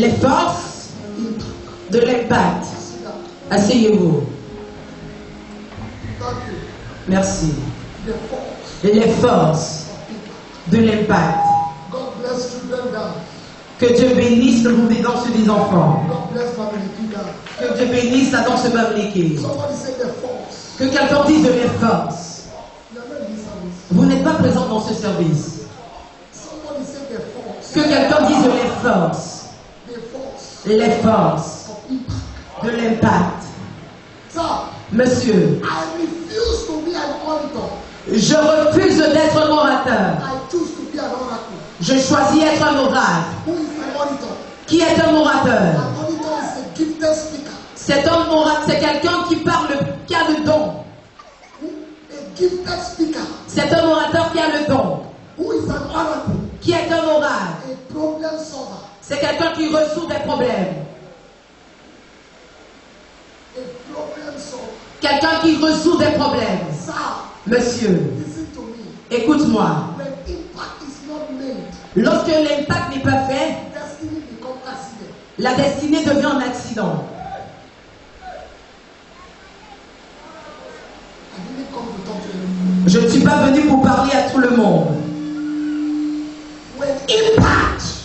Les forces de l'impact. Asseyez-vous. Merci. Les forces de l'impact. Que Dieu bénisse le mouvement sur des enfants. Que Dieu bénisse la danse Bamléké. Que quelqu'un dise les forces. Vous n'êtes pas présent dans ce service. Que quelqu'un dise les forces. Les forces de l'impact. Monsieur, je refuse d'être un orateur. Je choisis d'être un oracle. Qui est un orateur? C'est un oracle, c'est quelqu'un qui parle, qui a le don. C'est un orateur qui a le don. Qui est un oracle? C'est quelqu'un qui résout des problèmes. Quelqu'un qui résout des problèmes. Monsieur, écoute-moi. Lorsque l'impact n'est pas fait, la destinée devient un accident. Je ne suis pas venu pour parler à tout le monde.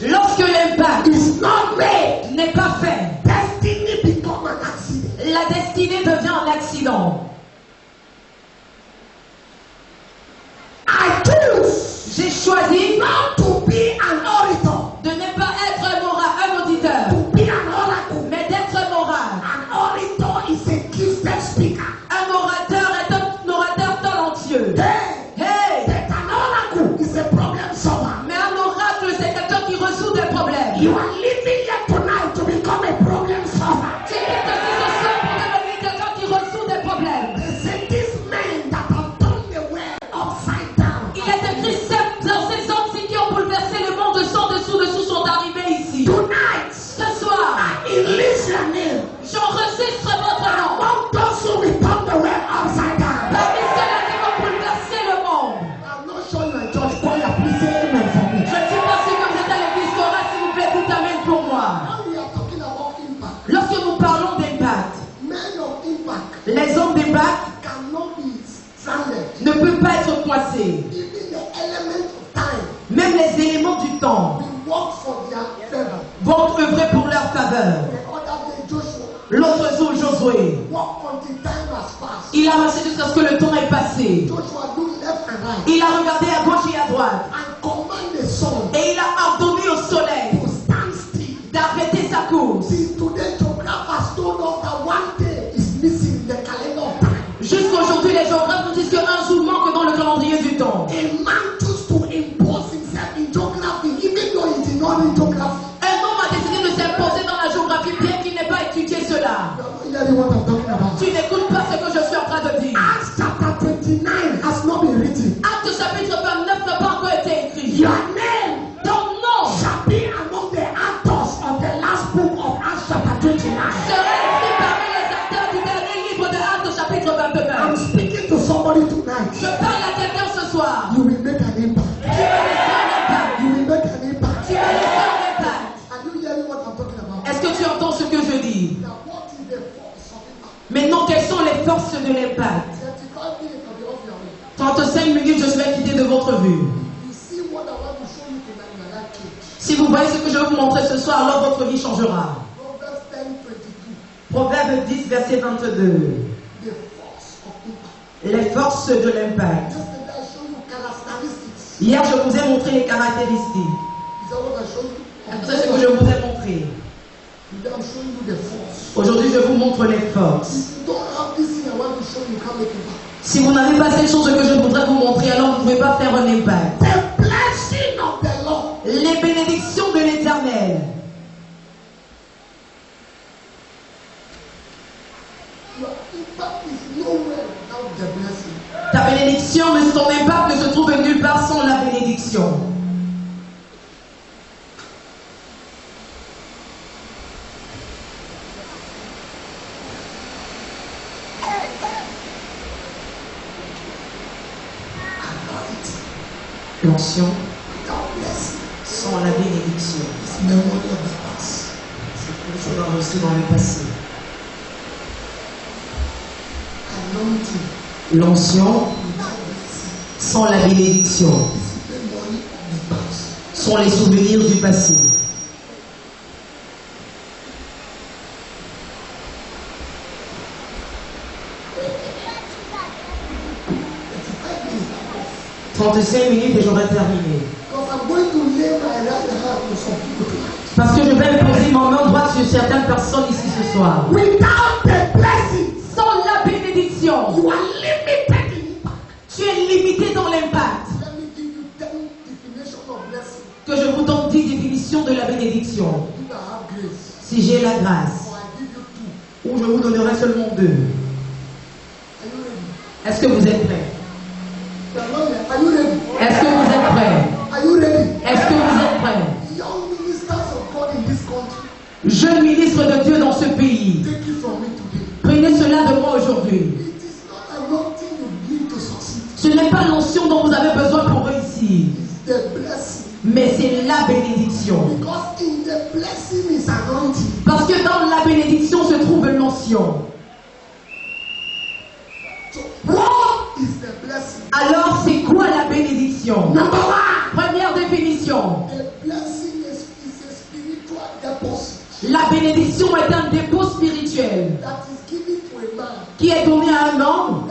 Lorsque l'impact n'est pas fait, la destinée devient un accident. J'ai choisi de ne pas être un auditeur, mais d'être un oracle. Un orateur est un orateur talentueux. Mais un oracle, c'est quelqu'un qui résout des problèmes. Tu es ici ce soir pour devenir quelqu'un qui résout des problèmes. Il est écrit dans ces hommes qui ont bouleversé le monde sans dessous sont arrivés ici. Ce soir, j'enregistre votre nom. Parmi ceux-là qui vont bouleverser le monde. Je ne suis pas sûr que vous êtes à l'église chorale, s'il vous plaît, tout amène pour moi. Lorsque nous parlons d'impact, les hommes d'impact ne peuvent pas être coincés. Même les éléments du temps vont œuvrer pour leur faveur. L'autre jour, Josué, il a marché jusqu'à ce que le temps ait passé. Il a regardé à gauche et à droite. Et il a ordonné au soleil d'arrêter sa course. Jusqu'aujourd'hui, les géographes nous disent qu'un jour manque dans le calendrier du temps. Un homme a décidé de s'imposer dans la géographie bien qu'il n'ait pas étudié cela. Tu n'écoutes pas ce que je suis en train de dire. Acte chapitre 29 n'a pas encore été écrit. Ton nom serait écrit parmi les acteurs du dernier livre de Acte chapitre 29. Je parle à quelqu'un ce soir. Tu vas laisser un impact. Tu vas laisser un impact. Est-ce que tu entends ce que je dis? Maintenant, quelles sont les forces de l'impact? 35 minutes, je serai quitté de votre vue. Si vous voyez ce que je vais vous montrer ce soir, alors votre vie changera. Proverbe 10, verset 22. Les forces de l'impact. Hier, je vous ai montré les caractéristiques. C'est ce que je vous ai montré. Aujourd'hui, je vous montre les forces. Si vous n'avez pas ces choses que je voudrais vous montrer, alors vous ne pouvez pas faire un impact. Les bénédictions de l'Éternel. Ta bénédiction, mais ton impact ne se trouve nulle part sans la bénédiction. L'onction sans la bénédiction. choses ont reçu dans le passé. L'onction sans la bénédiction sont les souvenirs du passé. « 35 minutes et j'aurai terminé. Parce que je vais poser mon main droite sur certaines personnes ici ce soir. Sans la bénédiction, tu es limité dans l'impact. Que je vous donne 10 définitions de la bénédiction. Si j'ai la grâce, ou je vous donnerai seulement 2. Est-ce que vous êtes prêts? Est-ce que vous êtes prêts? Est-ce que vous êtes prêts? Jeunes ministres de Dieu dans ce pays, prenez cela de moi aujourd'hui. Ce n'est pas l'onction dont vous avez besoin pour réussir, mais c'est la bénédiction. Parce que dans la bénédiction se trouve l'onction. Alors c'est quoi la bénédiction? Première définition. La bénédiction est un dépôt spirituel qui est donné à un homme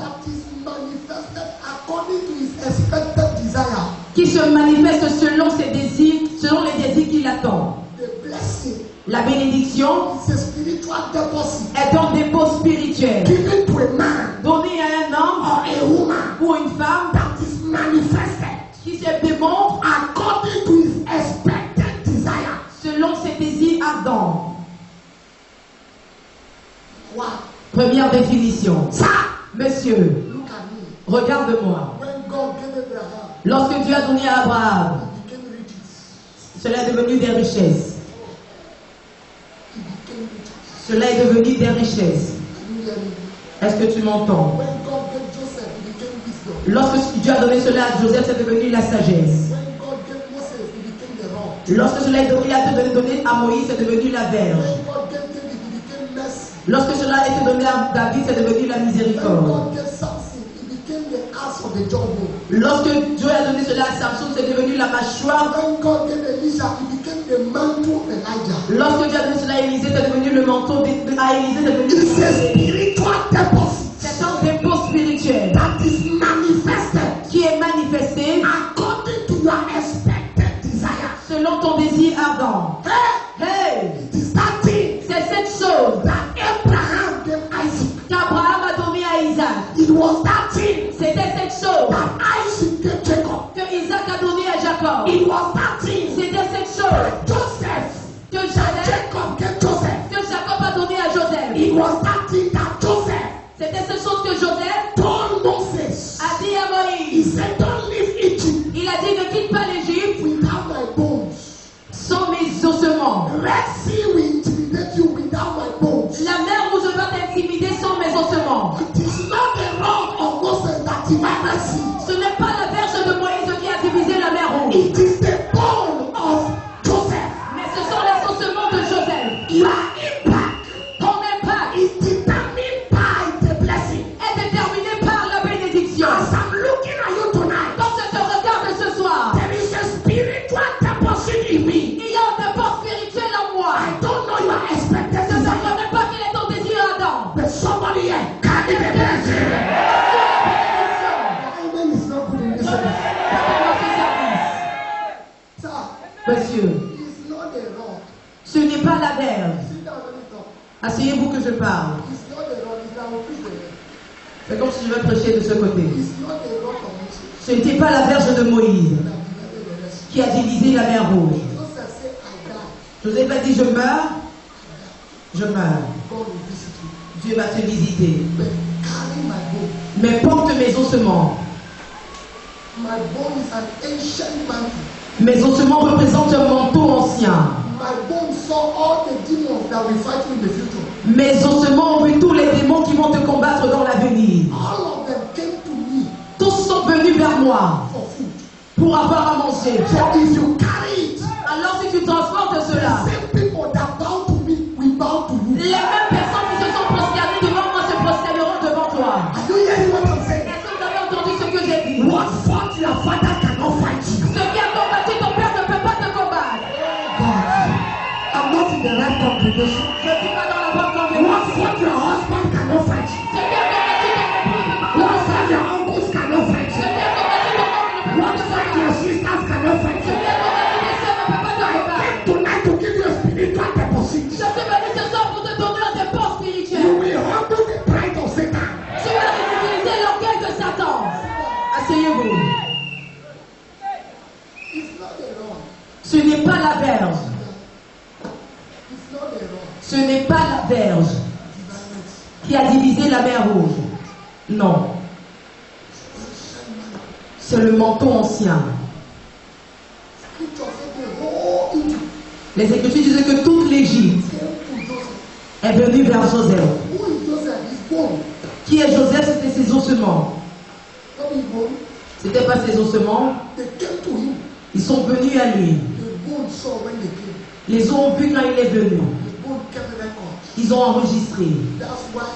qui se manifeste selon ses désirs, selon les désirs qu'il attend. La bénédiction est un dépôt spirituel donné à un homme ou une femme qui se démontre selon ses désirs ardents. Première définition. Monsieur, regarde-moi. Lorsque Dieu a donné à Abraham, cela est devenu des richesses. Cela est devenu des richesses. Est-ce que tu m'entends? Lorsque Dieu a donné cela à Joseph, c'est devenu la sagesse. Lorsque cela est donné à Moïse, c'est devenu la verge. Lorsque cela a été donné à David, c'est devenu la miséricorde. Lorsque Dieu a donné cela à Samson, c'est devenu la mâchoire. Lorsque Dieu a donné cela à Élisée, c'est devenu le manteau. À Élisée, c'est devenu c'est un dépôt spirituel qui est manifesté selon ton désir ardent. Hey! C'est cette chose qu'Abraham a donné à Isaac. C'était cette chose que Isaac a donné à Jacob. C'était cette chose que Jacob a donné à Joseph. C'était cette chose que Joseph a dit à Moïse. Il a dit ne quitte pas l'Égypte sans mes ossements. La mer où je vais t'intimider sans mes ossements. Ce n'est pas la verge de Moïse qui a divisé la mer rouge. Mais ce sont les ossements de Joseph. Ton impact est déterminé par la bénédiction. Quand je te regarde ce soir, il y a un dépôt spirituel en moi. Je ne connais pas quel est ton désir Adam. Monsieur, ce n'est pas la verge. Asseyez-vous que je parle. C'est comme si je vais prêcher de ce côté. Ce n'était pas la verge de Moïse qui a divisé la mer rouge. Joseph a dit je meurs. Je meurs. Dieu va te visiter. Mais porte mes ossements. Mes ossements représentent un manteau ancien. Mes ossements ont vu tous les démons qui vont te combattre dans l'avenir. Tous sont venus vers moi pour avoir à manger. Alors si tu transportes cela, mêmes personnes qui se sont prosternées devant moi se prosterneront devant toi. Are you hearing what I'm saying? Est-ce que vous avez entendu ce que j'ai dit? What fought your father cannot fight you. Ce qui a combattu ton père ne peut pas te combattre. God, I'm not in the right congregation. Je ne suis pas dans la bonne What congrégation. fought your husband cannot fight you. Ce qui a combattu ton époux ne peut pas te What combattre. fought your uncles cannot fight Ce you. qui a combattu ton oncle ne peut pas What te fought combattre. your sisters cannot fight Ce you. qui a combattu tes soeurs ne peut pas te combattre. Tonight to give you a spiritual deposit. Je suis venu ce soir pour te donner un dépôt You spirituel. will humble the pride of Satan. Tu vas utiliser l'orgueil de Satan. Asseyez-vous. It's not a wrong. Ce n'est pas la verge. It's not a wrong. Ce n'est pas la verge qui a divisé la mer Rouge. Non. C'est le manteau ancien. Scripture said the whole Egypt Les Écritures disaient que toute l'Égypte came to Joseph. est venue vers Joseph. Who is Joseph? His bone. Qui est Joseph? C'était ses ossements. Not his bone. C'était pas ses ossements. They came to him. Ils sont venus à lui. The bone saw when they came. Les ont vus quand il est venu. The bone kept record. Ils ont enregistré. That's why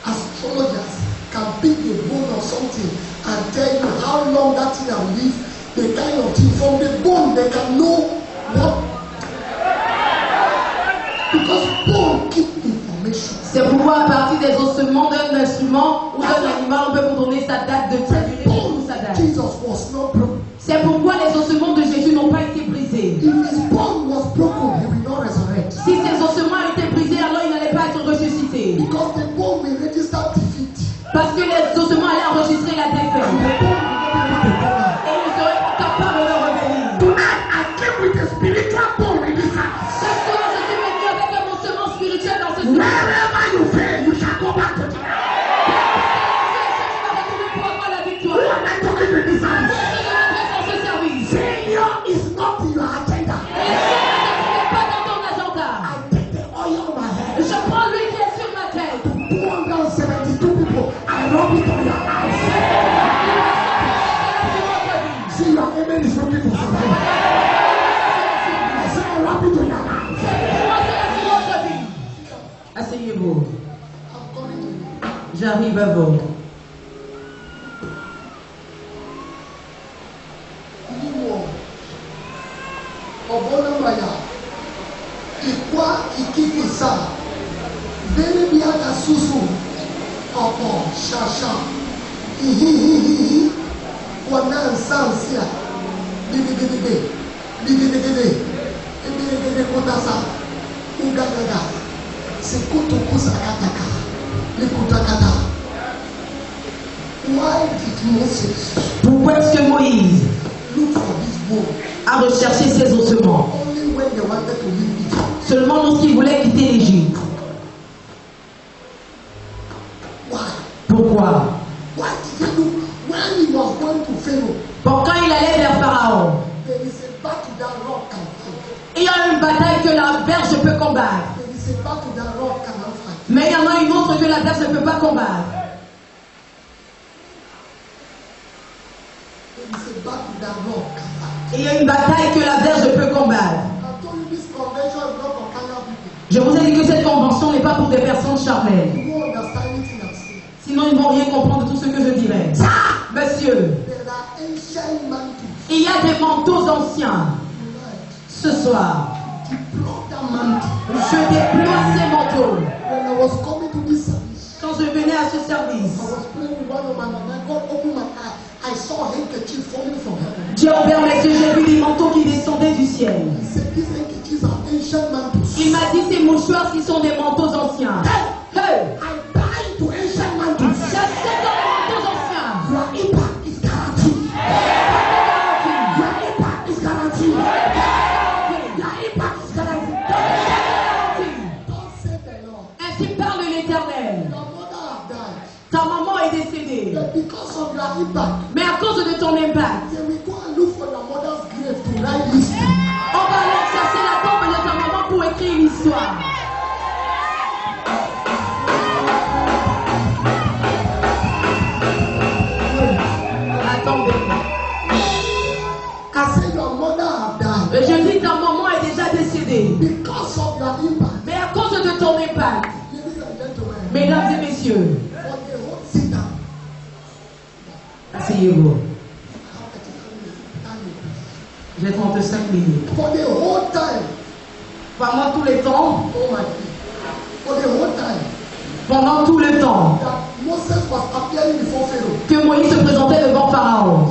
astrologers can pick the bone or something and tell you how long that thing will live. The kind of thing from the bone they can know what. Because bone keep information. C'est pourquoi à partir des ossements d'un instrument ou d'un animal, on peut vous donner sa date de sa durée de vie ou sa date. Jesus was not broken. C'est pourquoi les ossements de Jésus n'ont pas été brisés. If his bone was broken, he will not resurrect. Si ces ossements étaient brisés, alors il n'allait pas être ressuscité. Because the bone will register defeat. Parce que les ossements allaient enregistrer la défaite. And the bone will not be able to come out. Et ils ne seraient pas capables de revenir. Tonight I came with a spiritual bone in this house. Ce soir, je suis venu avec un ossement spirituel dans ce studio. Wherever you fail, you shall go back to the Tu vas retourner pour avoir la victoire. Who am I talking to this house? Est-ce que je m'adresse dans ce service? Failure is not in your agenda. Et ce n'est pas dans ton agenda. I take the oil on my head. Je prends l'huile qui est sur ma tête. 272 people, I rub it on your house. See, your amen is looking for something. I say, I rub it on your house. Asseyez-vous. I'm coming to you. J'arrive à vous. Ndimo Obonamaya Ikwa Ikikisa Bene Biaka Susu Opo Shasha Hihihihi Wanan Sansia Bibibibibib Bibibibibib Bibibibibib Kotasa Ugagaga Sekutu Kusakataka Likutakata. Why did Moses Pourquoi est-ce que Moïse look for this bone a recherché ses ossements? only when they wanted to leave Egypt? Seulement lorsqu'il voulait quitter l'Égypte. Why? Pourquoi? Why did he look when he was going to Pharaoh? Bon, quand il allait vers Pharaon, There is a battle that rock can fight. il y a une bataille que la verge peut combattre. There is a battle that rock cannot fight. Mais il y en a une autre que la verge ne peut pas combattre. There is a battle that rock can fight. Et il y a une bataille que la verge peut combattre. I told you this convention is not for carnal people. Je vous ai dit que cette convention n'est pas pour des personnes charnelles. You won't understand anything I'm saying. Sinon, ils ne vont rien comprendre de tout ce que je dirais. Monsieur, There are ancient mantles. il y a des manteaux anciens. Tonight, Ce soir, deploy that mantle. je déploie ces manteaux. When I was coming to this service, Quand je venais à ce service, I was praying with one of my men. God opened my eye. I saw a handkerchief falling from heaven. Dieu a ouvert mes yeux, j'ai vu des manteaux qui descendaient du ciel. He said, these handkerchiefs are ancient mantles. Il m'a dit ces mouchoirs qui sont des manteaux anciens. Hey! I bind to ancient mantles. J'achète dans les manteaux anciens. Your impact is guaranteed. Your impact is guaranteed. Your impact is guaranteed. God said the Lord. Ainsi parle l'Éternel. Your mother have died. Ta maman est décédée. But because of your impact, Mais à cause de ton impact, they will go and look for your mother's grave to write history. on va aller chercher la tombe de ta maman pour écrire une histoire. Attendez. I said your mother have died. Je dis ta maman est déjà décédée. Because of your impact. messieurs. Asseyez-vous. J'ai 35 minutes. Pendant tout le temps. Pendant tout le temps que Moïse se présentait devant Pharaon,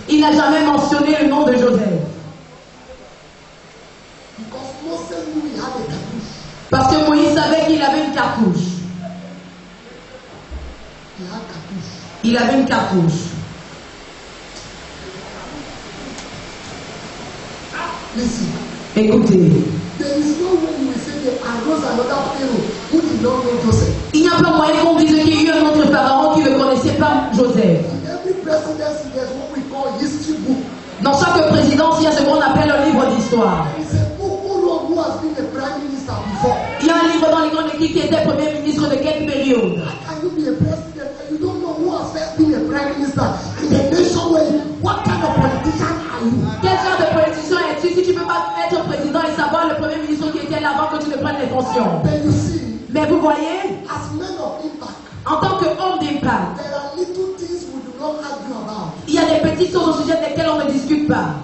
il n'a jamais mentionné le nom de Joseph. Parce que Moïse savait qu'il avait une cartouche. Il avait une cartouche. Écoutez. Il n'y a pas moyen qu'on dise qu'il y a eu un autre pharaon qui ne connaissait pas Joseph. Dans chaque présidence, il y a ce qu'on appelle un livre d'histoire. Il y a un livre dans lequel on écrit qui était premier ministre de quelle période. Quel genre de politicien es-tu si tu ne peux pas être président et savoir le premier ministre qui était là avant que tu ne prennes les fonctions? Mais vous voyez, en tant qu'homme d'impact, il y a des petites choses au sujet desquelles on ne discute pas.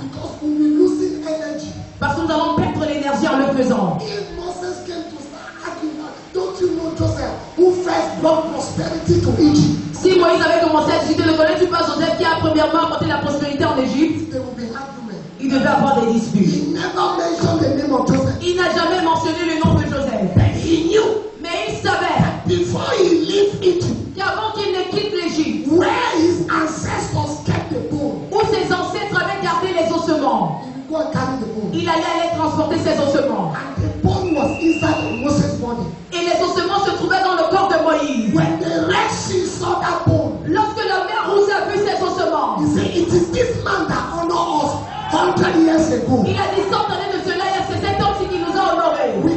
Parce que nous allons perdre l'énergie en le faisant. Si Moïse avait commencé à discuter, ne connais-tu pas Joseph qui a premièrement apporté la prospérité en Égypte? Il devait avoir des disputes. Il n'a jamais mentionné le nom de Joseph. Mais il savait qu'avant qu'il ne quitte l'Égypte, où ses ancêtres avaient gardé les ossements, il allait transporter ses ossements. Et les ossements se trouvaient dans le corps de Moïse. Lorsque la mer Rouge a vu ses ossements, il a dit, sans donner de cela, c'est cet homme-ci qui nous a honorés. Nous ne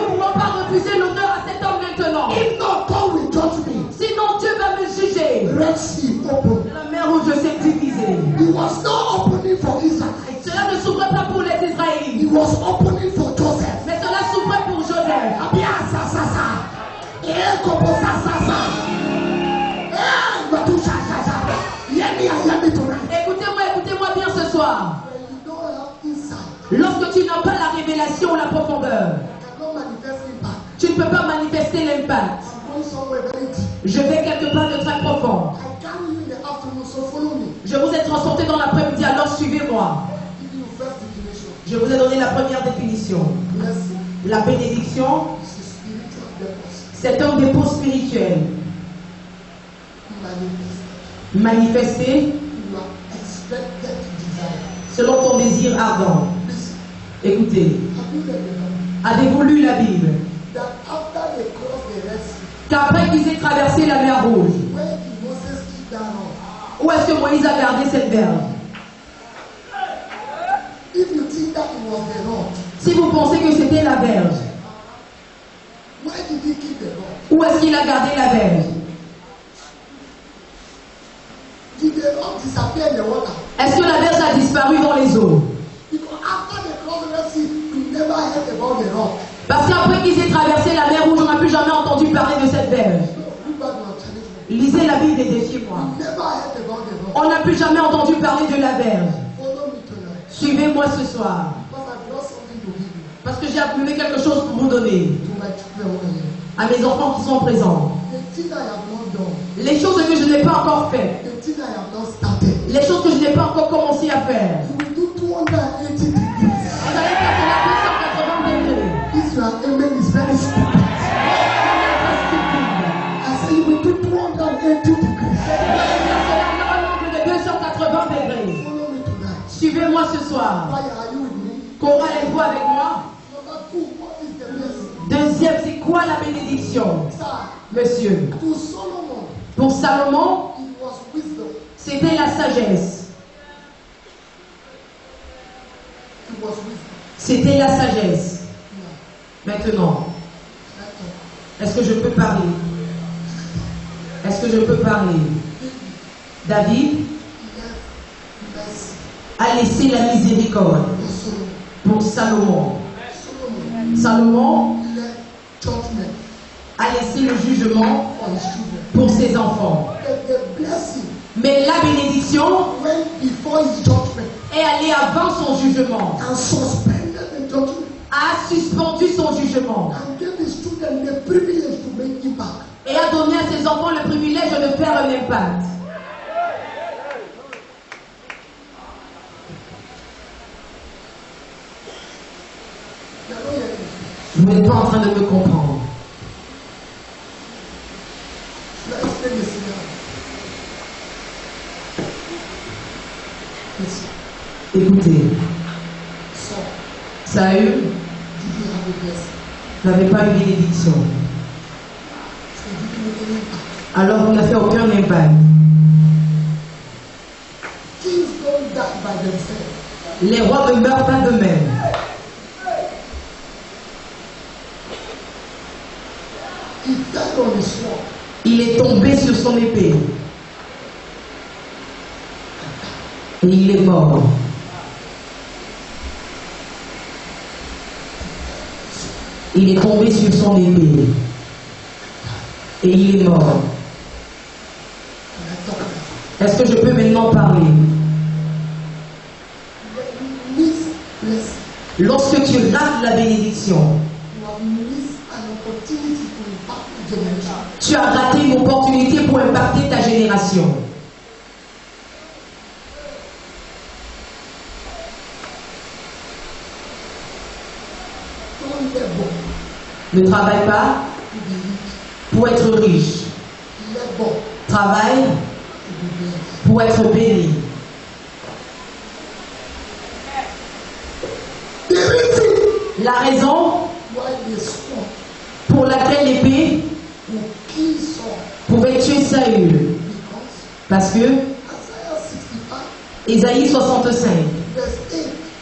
pouvons pas refuser l'honneur à cet homme maintenant. Sinon Dieu va me juger. La mer Rouge s'est divisée. Cela ne s'ouvrait pas pour les Israélites. Mais cela s'ouvrait pour Joseph. Écoutez-moi bien ce soir. Lorsque tu n'as pas la révélation ou la profondeur, tu ne peux pas manifester l'impact. Je vais quelque part de très profond. Je vous ai transporté dans l'après-midi, alors suivez-moi. Je vous ai donné la première définition. La bénédiction, c'est un dépôt spirituel. Manifesté selon ton désir ardent. Écoutez, avez-vous lu la Bible? Qu'après qu'ils aient traversé la mer Rouge, où est-ce que Moïse a gardé cette verge? Si vous pensez que c'était la verge, où est-ce qu'il a gardé la verge? Est-ce que la verge a disparu dans les eaux? Parce qu'après qu'ils aient traversé la mer Rouge, on n'a plus jamais entendu parler de cette verge. Lisez la Bible et défiez-moi. On n'a plus jamais entendu parler de la verge. Suivez-moi ce soir. Parce que j'ai appelé quelque chose pour vous donner. À mes enfants qui sont présents. Les choses que je n'ai pas encore faites. Les choses que je n'ai pas encore commencé à faire. Vous allez faire cela 280 degrés. De 280 degrés. Suivez-moi ce soir. Cora, êtes-vous avec moi? Deuxième, c'est quoi la bénédiction? Monsieur. Pour Salomon, c'était la sagesse. C'était la sagesse. Maintenant, est-ce que je peux parler? Est-ce que je peux parler? David a laissé la miséricorde pour Salomon. Salomon a laissé le jugement pour ses enfants. Mais la bénédiction est allée avant son jugement, a suspendu son jugement et a donné à ses enfants le privilège de faire un impact. Vous n'êtes pas en train de me comprendre. Écoutez, Saül n'avait pas eu bénédiction. Alors vous n'avez fait aucun impact. Les rois ne meurent pas d'eux-mêmes. Il est tombé sur son épée. Et il est mort. Il est tombé sur son épée. Et il est mort. Est-ce que je peux maintenant parler? Lorsque tu rates la bénédiction, tu as raté une opportunité pour impacter ta génération. Ne travaille pas pour être riche. Travaille pour être béni. La raison pour laquelle l'épée pouvait tuer Saül, parce que Ésaïe 65,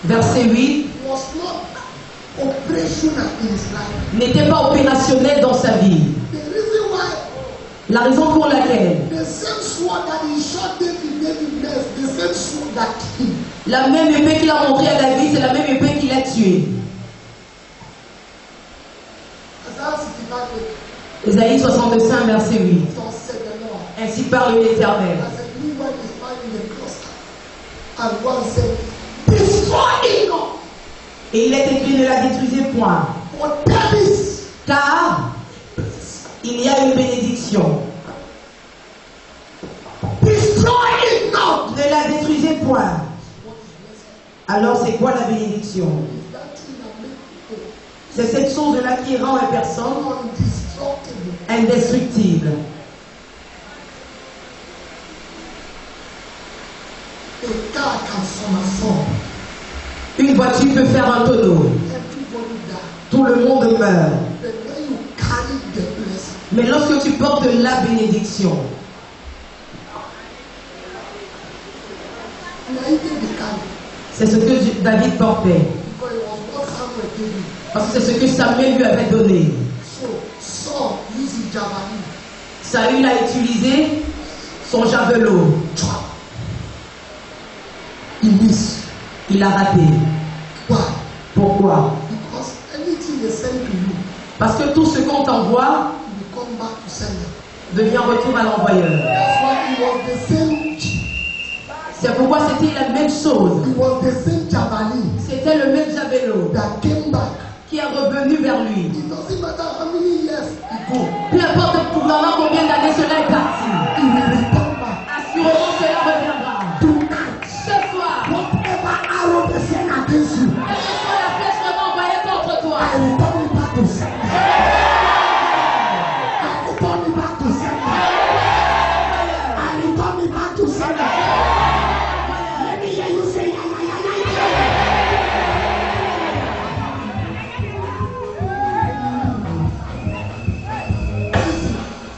verset 8, n'était pas opérationnel dans sa vie. La raison pour laquelle la même épée qu'il a montrée à David, c'est la même épée qu'il a tué. Ésaïe 65, verset 8. Ainsi parle l'Éternel. Et il est écrit: ne la détruisez point, car il y a une bénédiction. Ne la détruisez point. Alors c'est quoi la bénédiction? C'est cette chose-là qui rend une personne indestructible. Une voiture peut faire un tonneau. Tout le monde meurt. Mais lorsque tu portes la bénédiction, c'est ce que David portait. Parce que c'est ce que Samuel lui avait donné. Saül a utilisé son javelot. Il a raté. Pourquoi? Parce que tout ce qu'on t'envoie devient retour à l'envoyeur. C'est pourquoi c'était la même chose. C'était le même javelot qui est revenu vers lui. Peu importe pendant combien d'années cela est parti, assurément cela reviendra. Ce soir, quelle que soit la flèche qu'on a envoyée contre toi,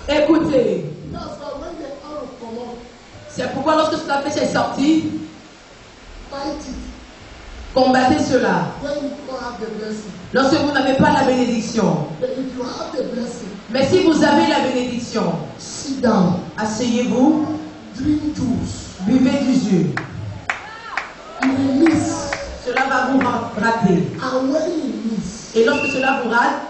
écoutez, c'est pourquoi lorsque cette flèche est sortie, combattez cela. Lorsque vous n'avez pas la bénédiction. Mais si vous avez la bénédiction, asseyez-vous, buvez du jus. Cela va vous rater. Et lorsque cela vous rate,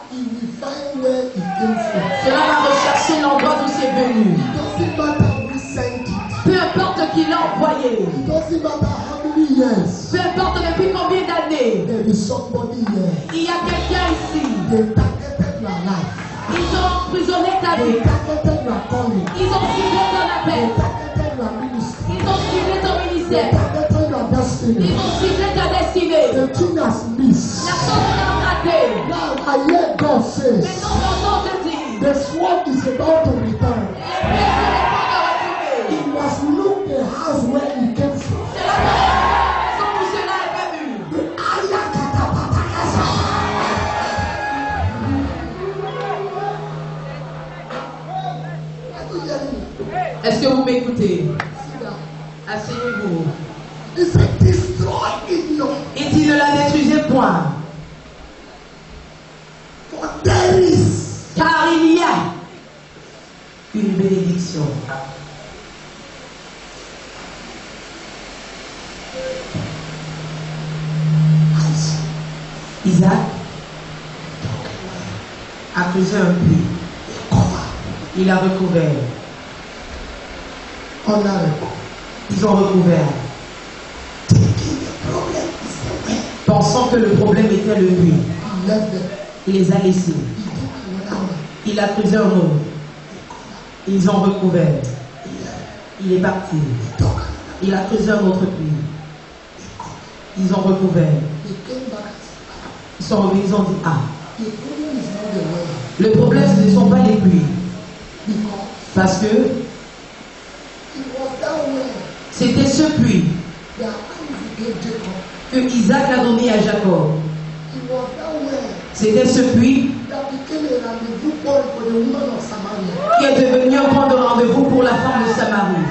find where it came from. Cela va rechercher l'endroit d'où c'est venu. It doesn't matter who sent it. Peu importe qui l'a envoyé. It doesn't matter how many years. Peu importe depuis combien d'années. There is somebody here. Il y a quelqu'un ici. They targeted your life. Ils ont emprisonné ta They vie. targeted your calling. Ils ont ciblé ton They appel. targeted your ministry. Ils ont ciblé ton They ministère. targeted your destiny. Ils ont ciblé ta destinée. The thing has missed. La chose est ratée. Now I hear God says Maintenant, mon nom te dit. the sword is about to return. L'épée se répand de retourner. He must look the house where he came from. C'est la maison où cela est venu. Est-ce que vous m'écoutez? Asseyez-vous. He said, destroy it not. Et dit ne la détruisez point. For there is Car il y a une bénédiction. Isaac a creusé un puits. Il a recouvert. on a Ils ont recouvert. Pensant que le problème était le puits. Il les a laissés. Il a creusé un autre. Ils ont recouvert. Il est parti. Il a creusé un autre puits. Ils ont recouvert. Ils sont revenus, ils ont dit, ah, le problème ce ne sont pas les puits. Parce que c'était ce puits que Isaac a donné à Jacob. C'était ce puits qui est devenu un point de rendez-vous pour la femme de Samarie.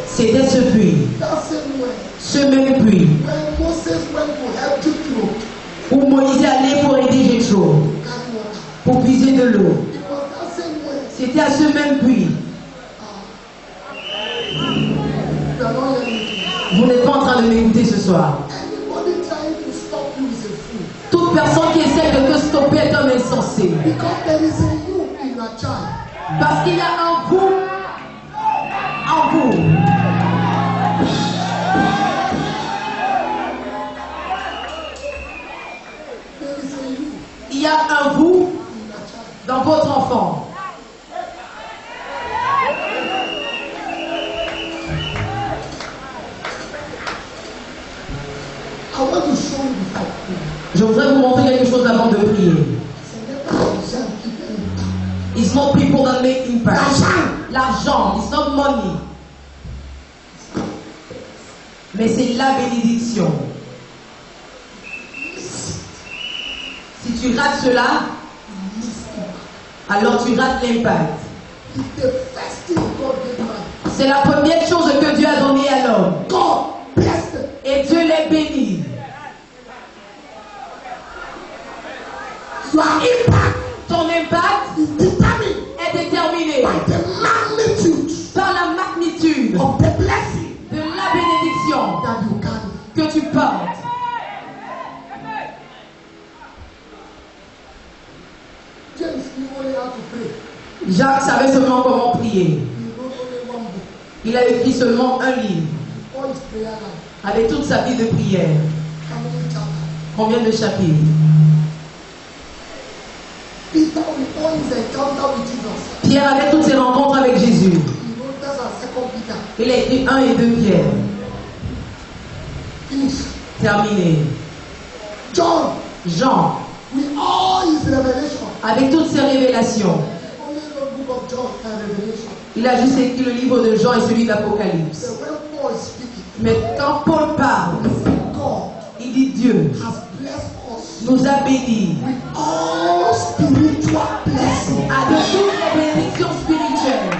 C'était ce puits, ce même puits, où Moïse allait pour aider Jétro, pour puiser de l'eau. C'était à ce même puits. Vous n'êtes pas en train de m'écouter ce soir. Toute personne qui essaie de te stopper est un insensé. Parce qu'il y a un vous en vous. Il y a un vous dans votre enfant. Je voudrais vous montrer quelque chose avant de prier. It's not people that make impact. L'argent, it's not money. Mais c'est la bénédiction. Si tu rates cela, alors tu rates l'impact. C'est la première chose que Dieu a donnée à l'homme. Et Dieu les bénit. Ton impact est déterminé par la magnitude de la bénédiction que tu portes. Jacques savait seulement comment prier. Il a écrit seulement un livre avec toute sa vie de prière. Combien de chapitres? Pierre avait toutes ses rencontres avec Jésus. Il a écrit 1 et 2 Pierre. Terminé. Jean, avec toutes ses révélations. Il a juste écrit le livre de Jean et celui d'Apocalypse. Mais quand Paul parle, il dit Dieu nous a bénis à de toutes les bénédictions spirituelles.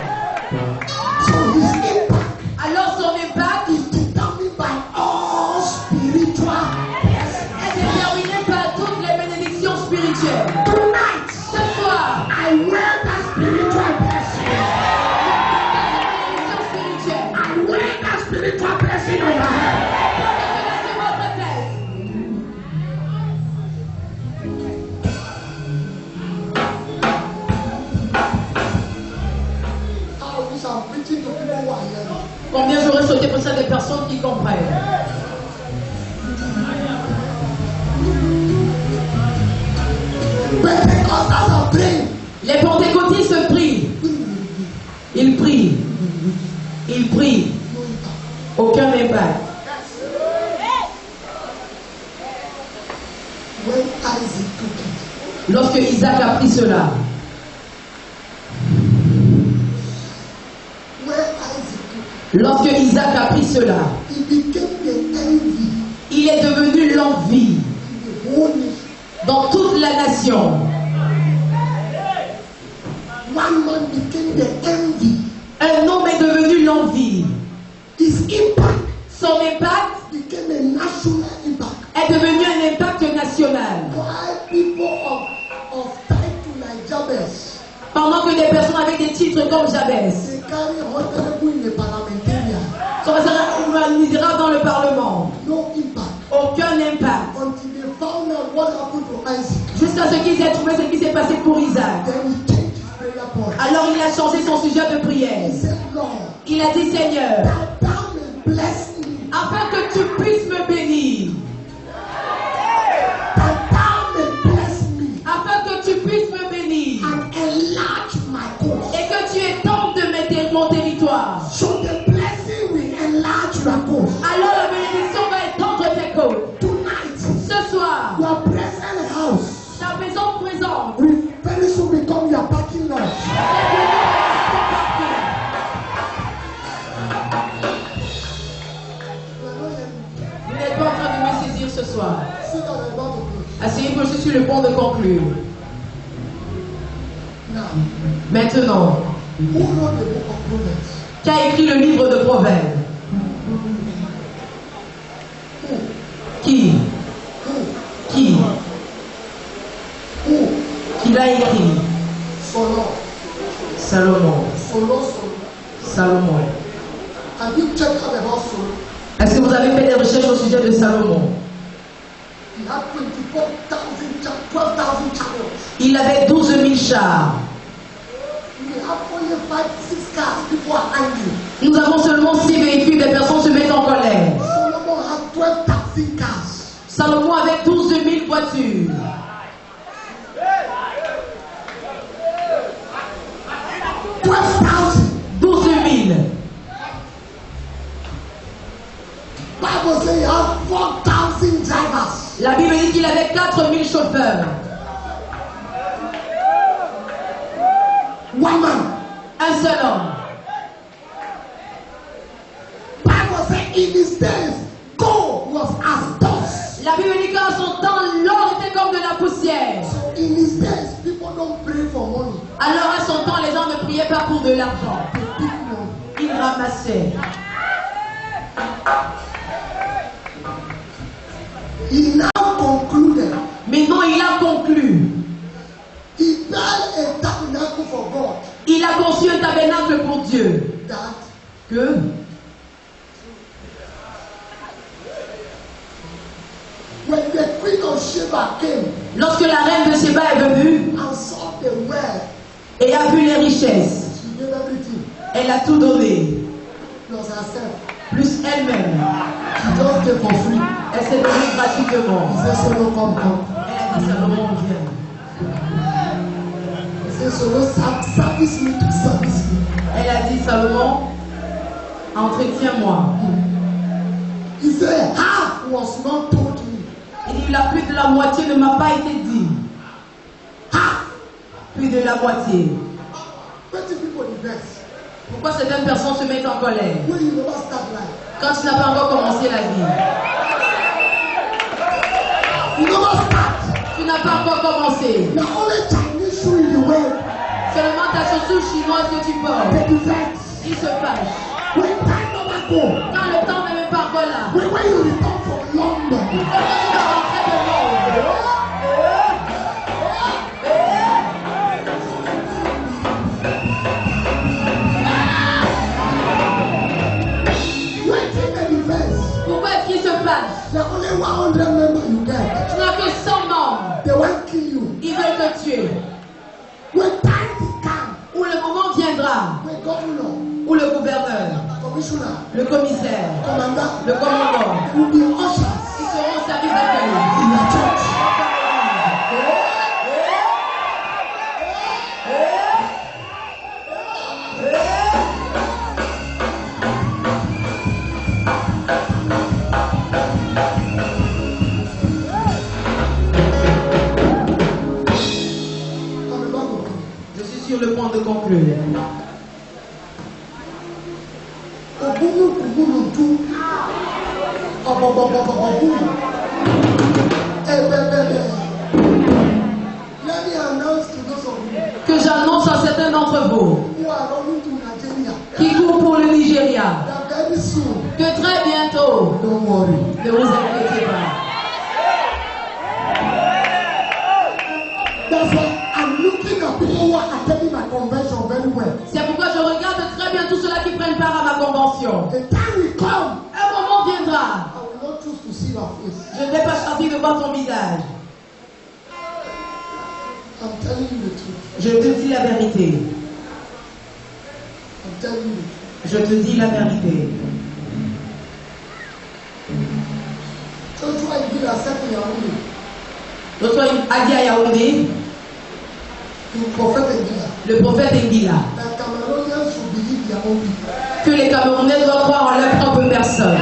Alors son impact est déterminé par toutes les bénédictions spirituelles. Ce soir, Spiritual blessing over her. personnes qui comprennent. Les pentecôtistes prient. Ils prient. Ils prient. Aucun impact. Lorsque Isaac a pris cela, lorsque Isaac a pris cela, il est devenu l'envie dans toute la nation. Un homme est devenu l'envie. Son impact est devenu un impact national. Pendant que des personnes avec des titres comme Jabez sont dans le Parlement, aucun impact. Jusqu'à ce qu'ils aient trouvé ce qui s'est passé pour Isaac. Alors il a changé son sujet de prière. Il a dit, Seigneur, afin que tu puisses me bénir, afin que tu puisses me bénir, et que tu étendes de mon territoire. Alors la bénédiction va étendre tes côtes. Ce soir, ta maison présente vous n'êtes pas en train de me saisir ce soir. Asseyez-vous, je suis le point de conclure. Maintenant, qui a écrit le livre de Proverbes? Qui l'a écrit? Salomon. Est-ce que vous avez fait des recherches au sujet de Salomon? Il avait 12 000 chars. Nous avons seulement 6 véhicules, des personnes se mettent en colère. Salomon avait 12 000 voitures. La Bible dit qu'il avait 4 000 chauffeurs. Un seul homme. La Bible dit qu'en son temps, l'or était comme de la poussière. Alors à son temps, les gens ne priaient pas pour de l'argent. Ils ramassaient. Maintenant, il a conclu. Il a conçu un tabernacle pour Dieu. Que lorsque la reine de Sheba est venue et a vu les richesses, elle a tout donné. Plus elle-même. Elle s'est donnée gratuitement. Elle a dit, Salomon, viens. Elle a dit, Salomon, entretiens-moi. Il dit, plus de la moitié ne m'a pas été dit. Plus de la moitié. Pourquoi certaines personnes se mettent en colère quand tu n'as pas encore commencé la vie? Tu n'as pas encore commencé. Seulement ta chaussure chinoise que tu portes, il se fâche. Quand le temps n'est même pas encore là. Quand tu vas rentrer de Londres. Pourquoi est-ce qu'il se fâche? Tu n'as que 100 membres. Ils veulent te tuer. Où le moment viendra, où le gouverneur, le commissaire, le commandant, ils seront au service d'accueil. Sur le point de conclure. Que j'annonce à certains d'entre vous qui courent pour le Nigeria que très bientôt, ne vous inquiétez pas. C'est pourquoi je regarde très bien tous ceux-là qui prennent part à ma convention. Un moment viendra. Je ne vais pas choisir de voir ton visage. Je te dis la vérité. Je te dis la vérité. L'autre a dit à Yaoundé, le prophète Ngila, que les Camerounais doivent croire en leur propre personne.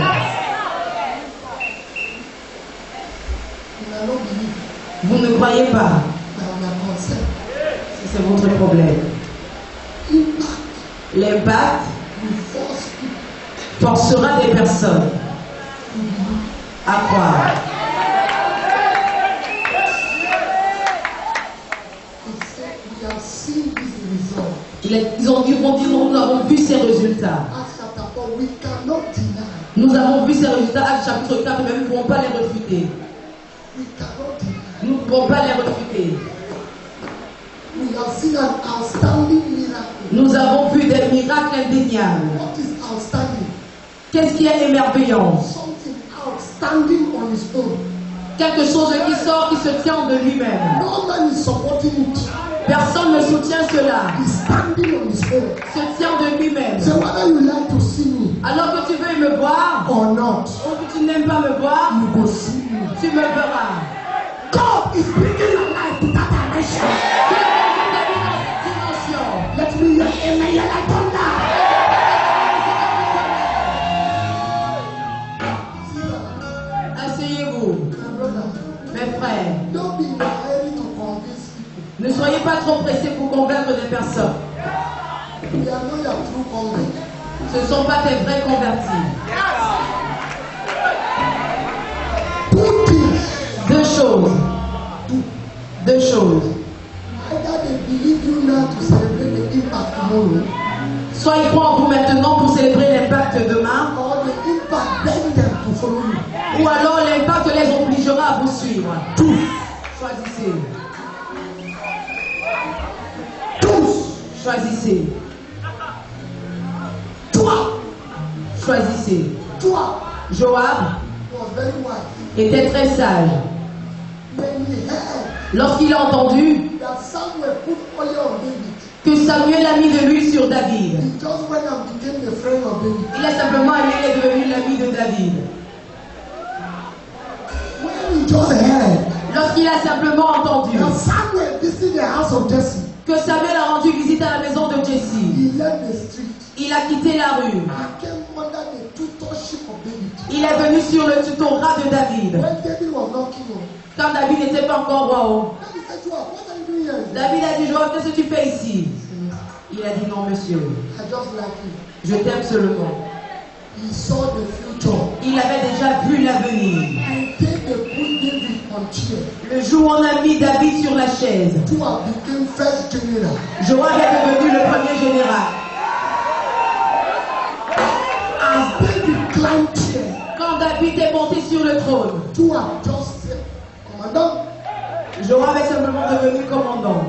Vous ne croyez pas. C'est votre problème. L'impact forcera des personnes à croire. Ils vont dire, nous avons vu ces résultats. Nous avons vu ces résultats. Actes chapitre 4, mais nous ne pouvons pas les refuter. Nous ne pouvons pas les refuter. Nous avons vu des miracles indéniables. Qu'est-ce qui est émerveillant? Quelque chose qui sort, qui se tient de lui-même. Personne ne soutient cela. Se tient de lui-même. Alors que tu veux me voir ou que tu n'aimes pas me voir, tu me verras. God is bringing your life to that dimension. Let me hear amen like thunder. Asseyez-vous, mes frères. Ne soyez pas trop pressés pour convaincre des personnes. Ce ne sont pas des vrais convertis. Deux choses. Soit ils croient en vous maintenant pour célébrer l'impact demain, ou alors l'impact les obligera à vous suivre. Tous. Choisissez. Choisissez. Toi. Choisissez. Toi. Joab était très sage. Lorsqu'il a entendu que Samuel a mis de l'huile sur David, il a simplement allé et est devenu l'ami de David. Lorsqu'il a simplement entendu que Samuel a rendu visite à la maison de Jesse, il a quitté la rue. Il est venu sur le tutorat de David. Quand David n'était pas encore roi. David a dit, Joab, qu'est-ce que tu fais ici? Il a dit, non, monsieur. Je t'aime seulement. Il avait déjà vu l'avenir. Le jour où on a mis David sur la chaise, Joab est devenu le premier général. Quand David est monté sur le trône, Joab est simplement devenu commandant.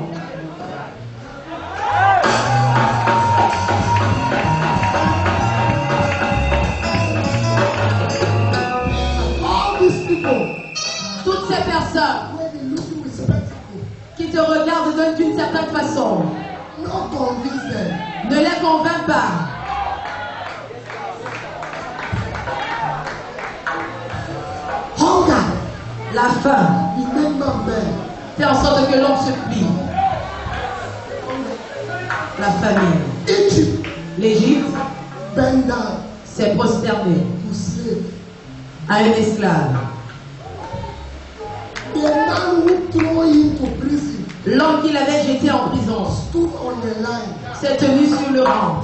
Toutes ces personnes qui te regardent d'une certaine façon, ne les convainc pas. La faim fait en sorte que l'homme se plie. La famine. L'Égypte s'est prosternée à un esclave. L'homme qui l'avait jeté en prison s'est tenu sur le rang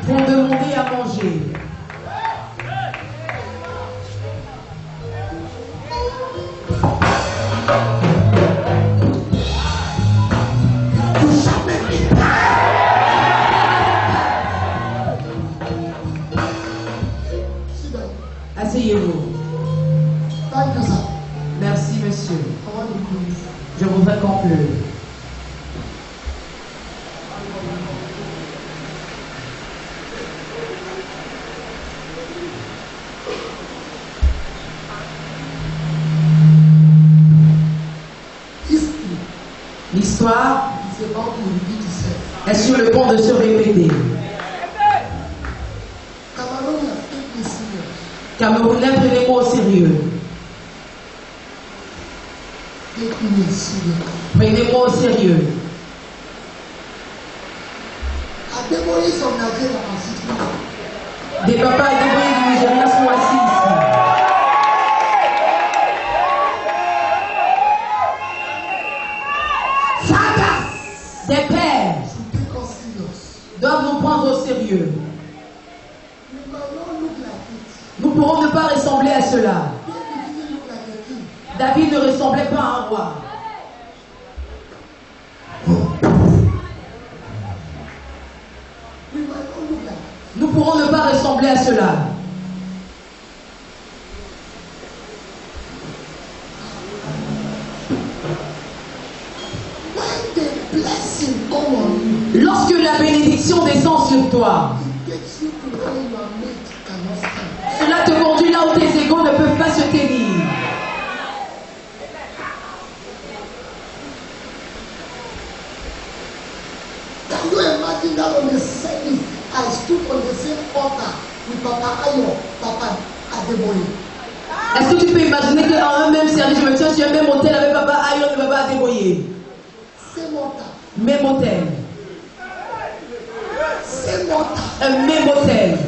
pour demander à manger. Asseyez-vous. Merci, monsieur. Je voudrais conclure. L'histoire est sur le point de se répéter. Camerounais, prenez-moi au sérieux. Prenez-moi au sérieux. Des papas et des boys du Nigeria sont assis ici. Des pères doivent nous prendre au sérieux. Nous pourrons ne pas ressembler à cela. David ne ressemblait pas à un roi. Nous pourrons ne pas ressembler à cela. Lorsque la bénédiction descend sur toi, cela te conduit là où tes égaux ne peuvent pas se tenir. Est-ce que tu peux imaginer que dans un même service, je me tiens sur un même hôtel avec Papa Ayon et Papa Adeboye? Même hôtel. Un même hôtel.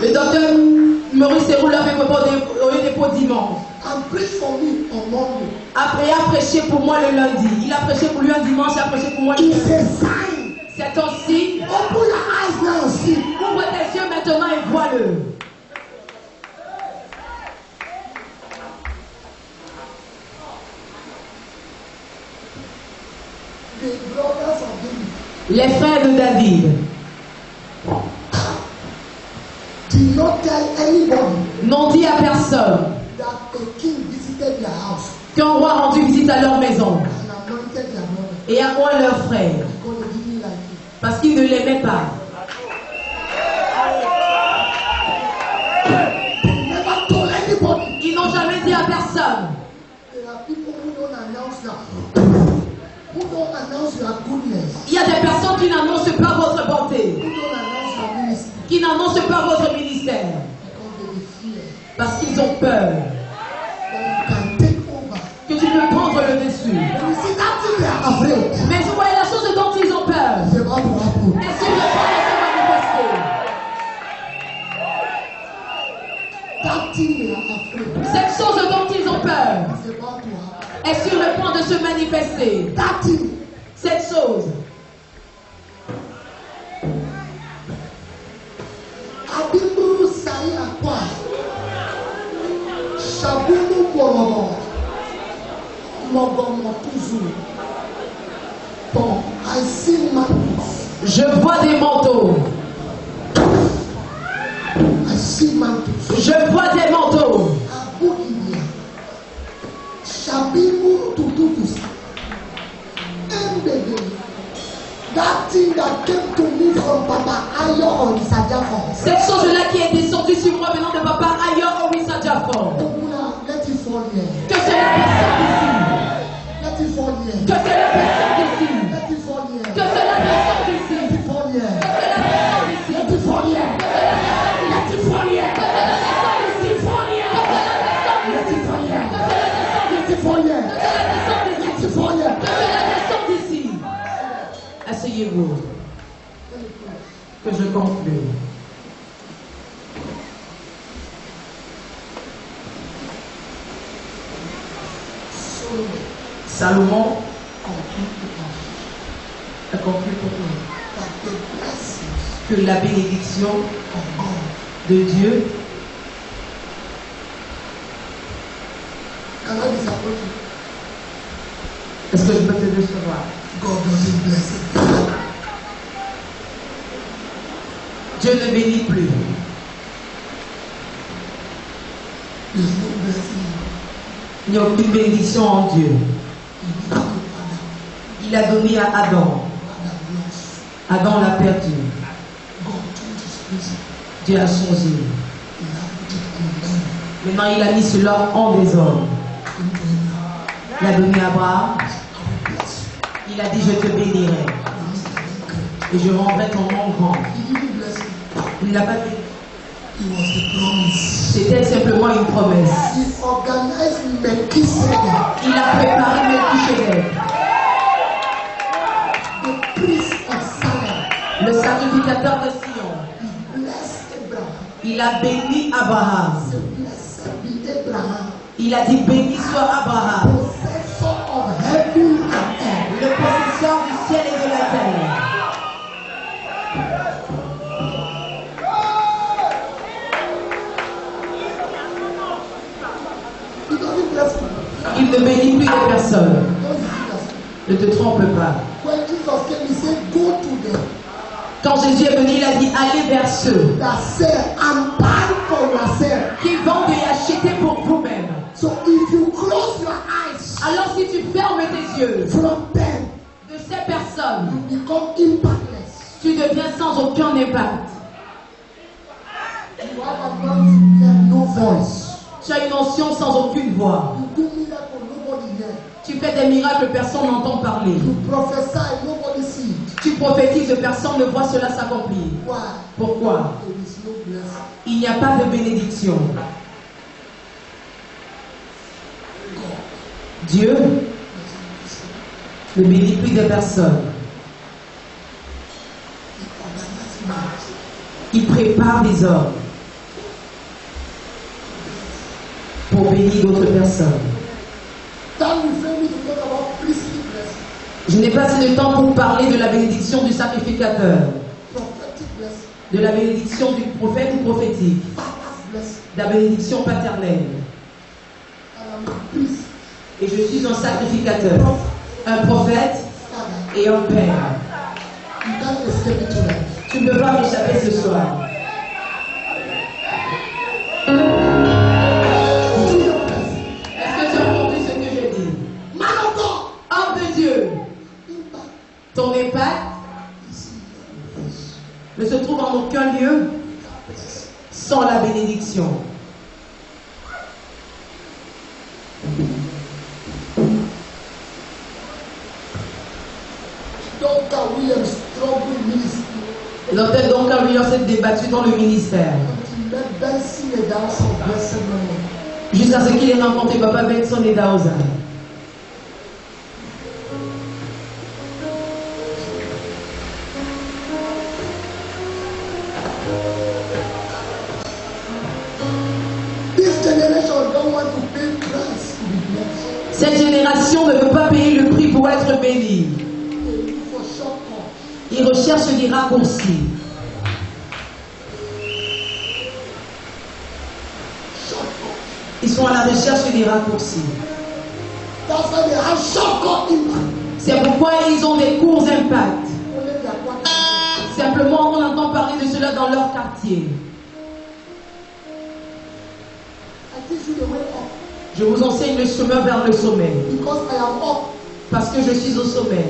Le docteur Maurice Serrou l'a fait au dépôt dimanche. Après, a prêché pour moi le lundi. Il a prêché pour lui un dimanche, il a prêché pour moi le lundi. C'est un signe. Ouvre tes yeux maintenant et vois-le. Les frères de David n'ont dit à personne qu'un roi a rendu visite à leur maison et à moi leur frère parce qu'ils ne l'aimaient pas. Ils n'ont jamais dit à personne. Il y a des personnes qui n'annoncent pas votre bonté, qui n'annoncent pas votre ministère, parce qu'ils ont peur que tu peux prendre le dessus. Mais vous voyez la chose dont ils ont peur, et sur le point de se manifester. Cette chose dont ils ont peur est sur le point de se manifester. Cette chose. Je vois des manteaux. Je vois des manteaux. Cette chose-là qui est descendue sur moi venant de Papa Ayor Orissa Jaffor. Que cela descende ici. Que cela descende ici. Que cela descende ici. Que cela descende ici. niveau. Que je conclue. Salomon a conclu pour nous que la bénédiction de Dieu est-ce que je peux te décevoir? Dieu ne bénit plus. Il n'y a aucune bénédiction en Dieu. Il a donné à Adam. Adam l'a perdu. Dieu a changé. Maintenant, il a mis cela en des hommes. Il a donné à Abraham. Il a dit, je te bénirai. Et je rendrai ton nom grand. Il ne l'a pas béni. C'était simplement une promesse. Il a préparé Melchisedec, le sacrificateur de Sion. Il a béni Abraham. Il a dit, béni soit Abraham, le possesseur du ciel et de la terre. Il ne bénit plus les personnes. Ne te trompe pas. Quand Jésus est venu, il a dit, allez vers ceux qui vendent et achetez pour vous-même. Alors si tu fermes tes yeux de ces personnes, tu deviens sans aucun impact. Tu as une onction sans aucune voix. Tu fais des miracles, personne n'entend parler. Tu prophétises, personne ne voit cela s'accomplir. Pourquoi? Il n'y a pas de bénédiction. Dieu ne bénit plus des personnes. Il prépare des hommes pour bénir d'autres personnes. Je n'ai pas assez de temps pour parler de la bénédiction du sacrificateur, de la bénédiction du prophète ou prophétique, de la bénédiction paternelle. Et je suis un sacrificateur, un prophète et un père. Tu ne peux pas m'échapper ce soir. Ton impact ne se trouve en aucun lieu sans la bénédiction. Dr. Duncan Williams s'est débattu dans le ministère jusqu'à ce qu'il ait rencontré Papa Benson et Daoza. Cette génération ne veut pas payer le prix pour être bénie. Ils recherchent des raccourcis. Ils sont à la recherche des raccourcis. C'est pourquoi ils ont des courts impacts. Simplement, on entend parler de cela dans leur quartier. Je vous enseigne le chemin vers le sommet. Parce que je suis au sommet.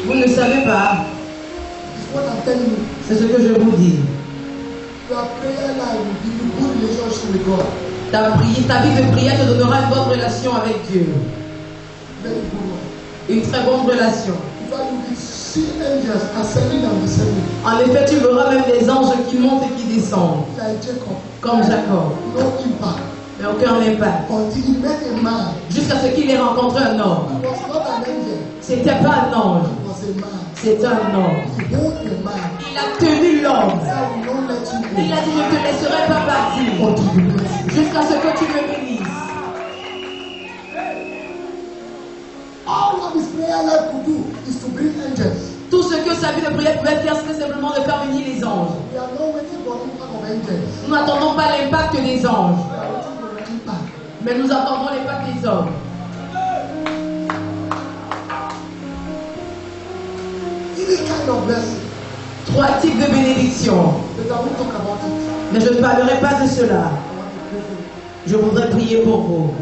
Vous ne savez pas. C'est ce que je vous dis. Ta vie de prière te donnera une bonne relation avec Dieu. Une très bonne relation. En effet, tu verras même des anges qui montent et qui descendent. Comme Jacob. Mais aucun impact. Jusqu'à ce qu'il ait rencontré un homme. C'était pas un ange. C'est un homme. Il a tenu l'homme. Il a dit, je ne te laisserai pas partir jusqu'à ce que tu me bénisses. Tout ce que sa vie de prière pouvait faire, c'était simplement de faire venir les anges. Nous n'attendons pas l'impact des anges, mais nous attendons l'impact des hommes. Trois types de bénédictions. Mais je ne parlerai pas de cela. Je voudrais prier pour vous.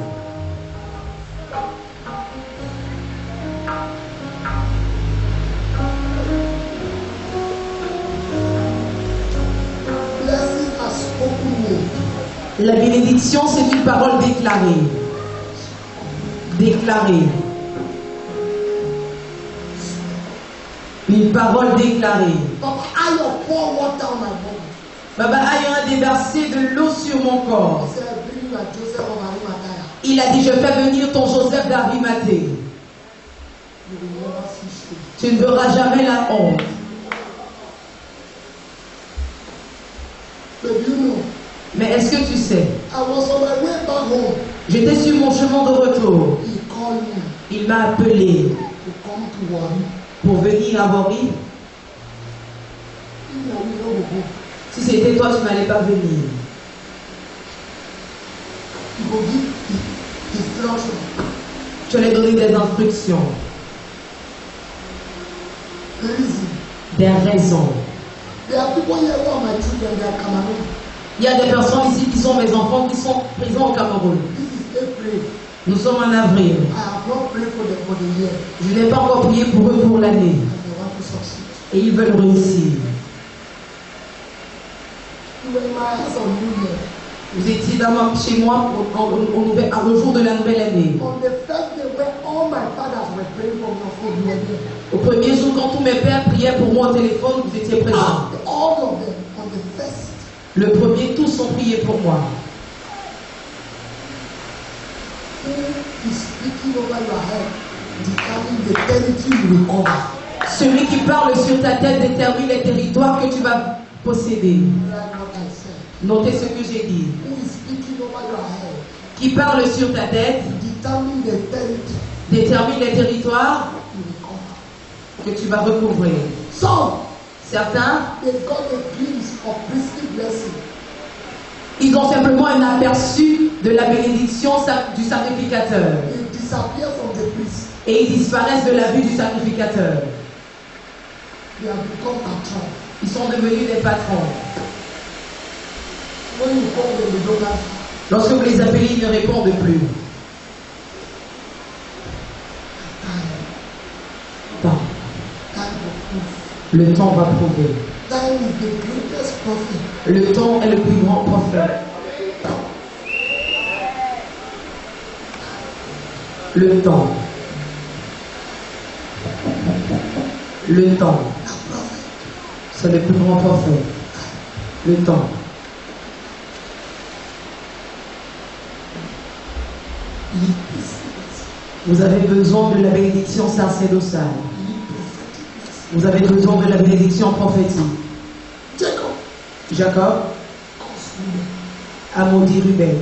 La bénédiction, c'est une parole déclarée. Déclarée. Une parole déclarée. Baba Ayo a déversé de l'eau sur mon corps. Il a dit, je fais venir ton Joseph d'Arimathée. Tu ne verras jamais la honte. Mais est-ce que tu sais? J'étais sur mon chemin de retour. Il m'a appelé pour venir à Warri. Si c'était toi, tu n'allais pas venir. Tu allais donner des instructions. Des raisons. Il y a des personnes ici qui sont mes enfants qui sont présents au Cameroun. Nous sommes en avril. Je n'ai pas encore prié pour eux pour l'année. Et ils veulent réussir. Vous étiez chez moi au jour de la nouvelle année. Au premier jour, quand tous mes pères priaient pour moi au téléphone, vous étiez présents. Le premier, tous ont prié pour moi. Celui qui parle sur ta tête détermine les territoires que tu vas posséder. Notez ce que j'ai dit. Qui parle sur ta tête détermine les territoires que tu vas recouvrir. Certains, ils ont simplement un aperçu de la bénédiction du sacrificateur. Et ils disparaissent de la vue du sacrificateur. Ils sont devenus des patrons. Lorsque vous les appelez, ils ne répondent plus. Le temps va prouver. Le temps est le plus grand prophète. Le temps. Le temps. C'est le plus grand prophète. Le temps. Vous avez besoin de la bénédiction sacerdotale. Vous avez besoin de la bénédiction prophétique. Jacob a maudit Ruben.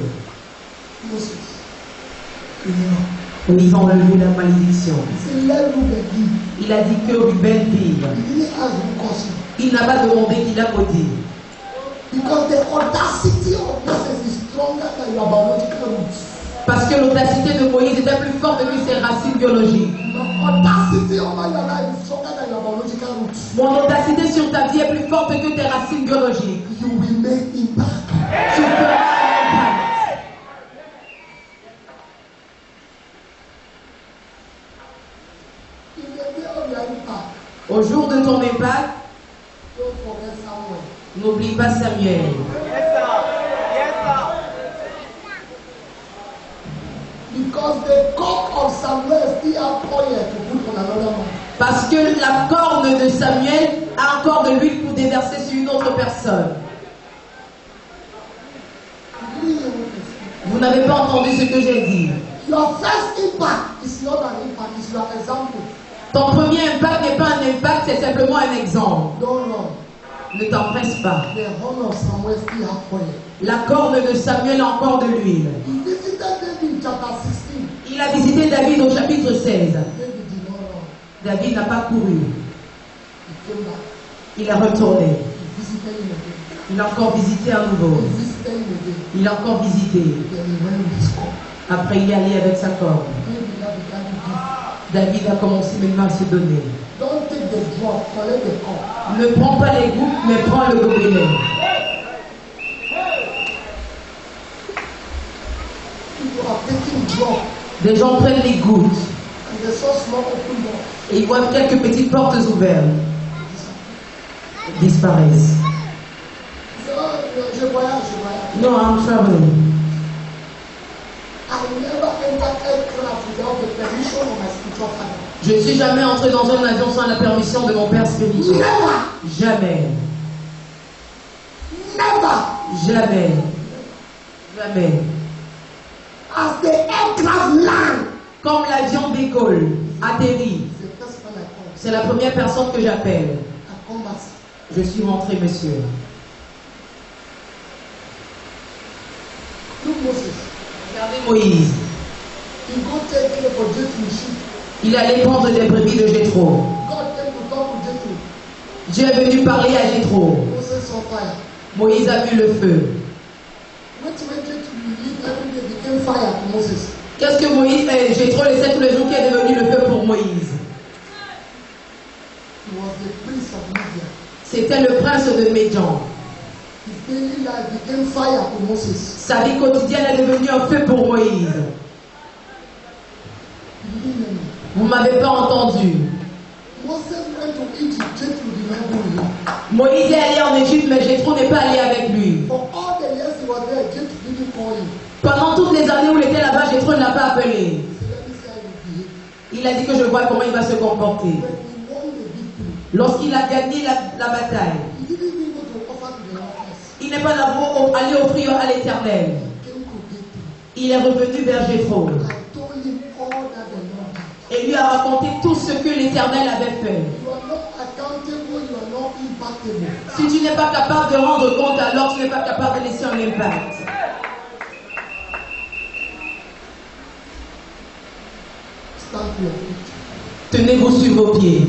Ils ont relevé la malédiction. Il a dit que Ruben vive. Il n'a pas demandé qu'il a maudit. Parce que l'audacité de Moïse était plus forte que ses racines biologiques. Mon audacité sur ta vie est plus forte que tes racines biologiques. Tu feras un impact. Au jour de ton impact, n'oublie pas Samuel. Parce que la corne de Samuel a encore de l'huile pour déverser sur une autre personne. Vous Vous n'avez pas entendu ce que j'ai dit. Your first impact is not an impact, it's your example. Ton premier impact n'est pas un impact, c'est simplement un exemple. Don't run. Ne t'empresse pas. The horn of Samuel still have oil. La corne de Samuel a encore de l'huile. He visited David in chapter 16. Il a visité David au chapitre 16. David did not run. David n'a pas couru. He came back. Il est retourné. He visited him again. Il a encore visité à nouveau. He visited him again. Il a encore visité. Then he went with his cup. Après, il est allé avec sa corde. David had begun to give. David a commencé maintenant à se donner. Don't take the drop, collect the cup. Ne prends pas les gouttes, mais prends le gobelet. People are taking drop. Des gens prennent les gouttes And they saw small open door. et ils voient quelques petites portes ouvertes. Ils disparaissent. So, je voyage. No, I'm traveling. I never entered aircraft without the permission of my spiritual father. Je ne suis jamais entré dans un avion sans la permission de mon père spirituel. Never. Jamais. Never. Jamais. Jamais. As the aircraft land, Comme l'avion décolle, atterrit, the first man I call. c'est la première personne que j'appelle. I come back. Je suis rentré, monsieur. Look Moses. Regardez Moïse. He go take care for Jethro sheep. Il allait prendre des brebis de Jéthro. God came to talk to Jethro. Dieu est venu parler à Jéthro. Moses saw fire. Moïse a vu le feu. When Jethro believed every day became fire to Moses. Qu'est-ce que Jéthro laissait tous les jours qui est devenu le feu pour Moïse? He was the prince of Midian. C'était le prince de Médian. His daily life became fire to Moses. Sa vie quotidienne est devenue un feu pour Moïse. He didn't know me. Vous ne m'avez pas entendu. Moses went to Egypt. Jethro did not go with him. Moïse est allé en Égypte, mais Jéthro n'est pas allé avec lui. For all the years he was there, Jethro didn't call him. Pendant toutes les années où il était là-bas, Jéthro ne l'a pas appelé. He said, let me see how you behave. Il a dit que je vois comment il va se comporter. When he won the victory, Lorsqu'il a gagné la bataille, he didn't even go to offer to the office. il n'est pas allé offrir à l'Éternel. He came to Jethro. Il est revenu vers Jéthro I told him all that the Lord did. et lui a raconté tout ce que l'Éternel avait fait. You are not accountable, you are not impactable. Si tu n'es pas capable de rendre compte, alors tu n'es pas capable de laisser un impact. Stand to your feet. Tenez-vous sur vos pieds.